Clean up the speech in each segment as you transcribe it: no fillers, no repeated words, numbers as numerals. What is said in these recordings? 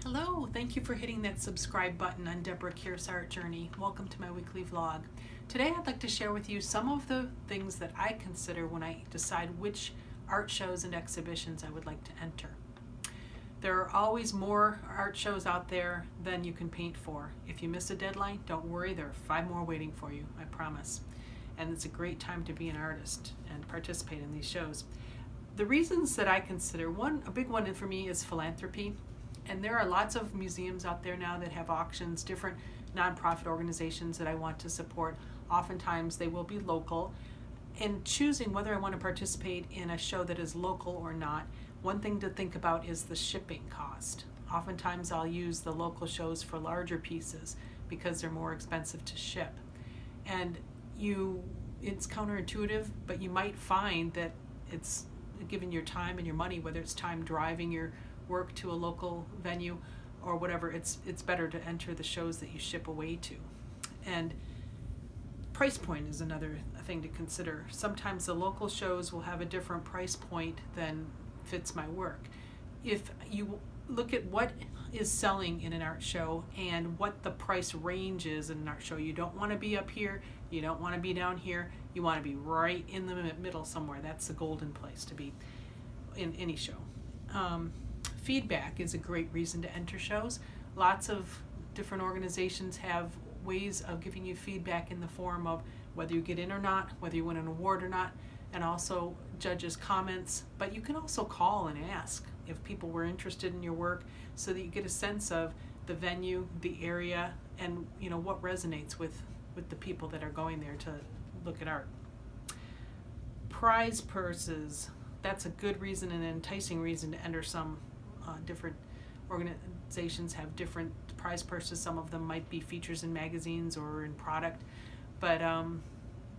Hello, thank you for hitting that subscribe button on Debra, Keirce Art Journey. Welcome to my weekly vlog. Today I'd like to share with you some of the things that I consider when I decide which art shows and exhibitions I would like to enter. There are always more art shows out there than you can paint for. If you miss a deadline, don't worry, there are 5 more waiting for you, I promise. And it's a great time to be an artist and participate in these shows. The reasons that I consider, a big one for me is philanthropy. And there are lots of museums out there now that have auctions, different nonprofit organizations that I want to support. Oftentimes they will be local. In choosing whether I want to participate in a show that is local or not, one thing to think about is the shipping cost. Oftentimes I'll use the local shows for larger pieces because they're more expensive to ship. And it's counterintuitive, but you might find that it's given your time and your money, whether it's time driving your work to a local venue or whatever, it's better to enter the shows that you ship away to. And price point is another thing to consider. Sometimes the local shows will have a different price point than fits my work. If you look at what is selling in an art show and what the price range is in an art show, you don't want to be up here, you don't want to be down here, you want to be right in the middle somewhere. That's the golden place to be in any show. Feedback is a great reason to enter shows. Lots of different organizations have ways of giving you feedback in the form of whether you get in or not, whether you win an award or not, and also judges' comments. But you can also call and ask if people were interested in your work so that you get a sense of the venue, the area, and what resonates with the people that are going there to look at art. Prize purses, that's a good reason and an enticing reason to enter some. Different organizations have different prize purses. Some of them might be features in magazines or in product, but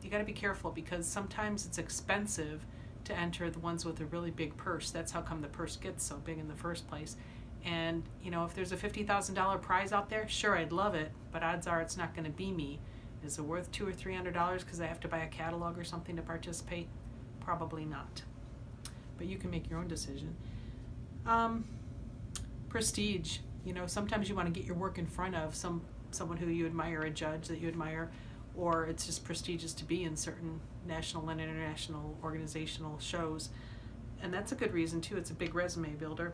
you got to be careful because sometimes it's expensive to enter the ones with a really big purse. That's how come the purse gets so big in the first place. And if there's a $50,000 prize out there, sure, I'd love it, but odds are it's not going to be me. Is it worth $200 or $300 because I have to buy a catalog or something to participate? Probably not. But you can make your own decision. Prestige. Sometimes you want to get your work in front of someone who you admire, a judge that you admire, or it's just prestigious to be in certain national and international organizational shows. And that's a good reason too. It's a big resume builder.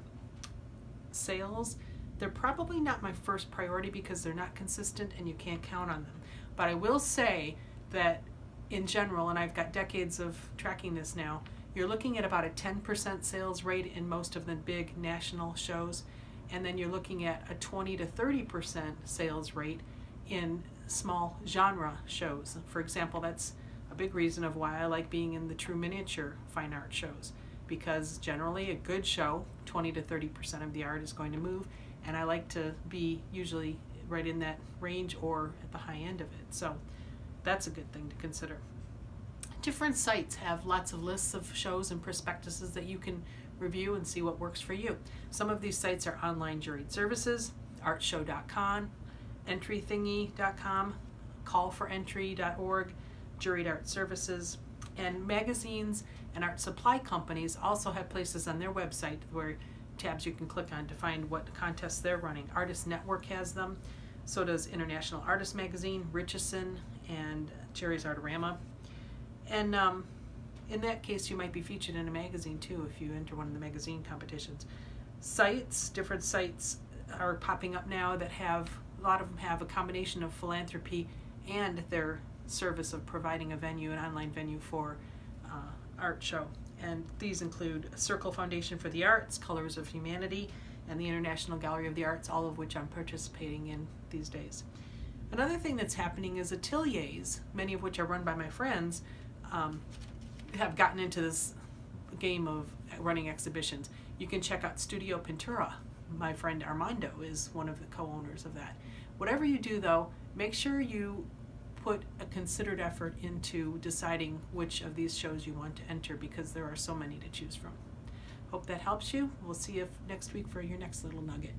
Sales, they're probably not my first priority because they're not consistent and you can't count on them. But I will say that in general, and I've got decades of tracking this now, you're looking at about a 10% sales rate in most of the big national shows, and then you're looking at a 20 to 30% sales rate in small genre shows. For example, that's a big reason of why I like being in the true miniature fine art shows, because generally a good show, 20 to 30% of the art is going to move, and I like to be usually right in that range or at the high end of it. So that's a good thing to consider. Different sites have lots of lists of shows and prospectuses that you can review and see what works for you. Some of these sites are online juried services, artshow.com, entrythingy.com, callforentry.org, juried art services, and magazines and art supply companies also have places on their website where tabs you can click on to find what contests they're running. Artist Network has them, so does International Artist Magazine, Richardson, and Jerry's Artorama. And in that case, you might be featured in a magazine too if you enter one of the magazine competitions. Different sites are popping up now that a lot of them have a combination of philanthropy and their service of providing a venue, an online venue for art show. And these include Circle Foundation for the Arts, Colors of Humanity, and the International Gallery of the Arts, all of which I'm participating in these days. Another thing that's happening is ateliers, many of which are run by my friends, have gotten into this game of running exhibitions. You can check out Studio Pintura. My friend Armando is one of the co-owners of that. Whatever you do though, make sure you put a considered effort into deciding which of these shows you want to enter because there are so many to choose from. Hope that helps you. We'll see you next week for your next little nugget.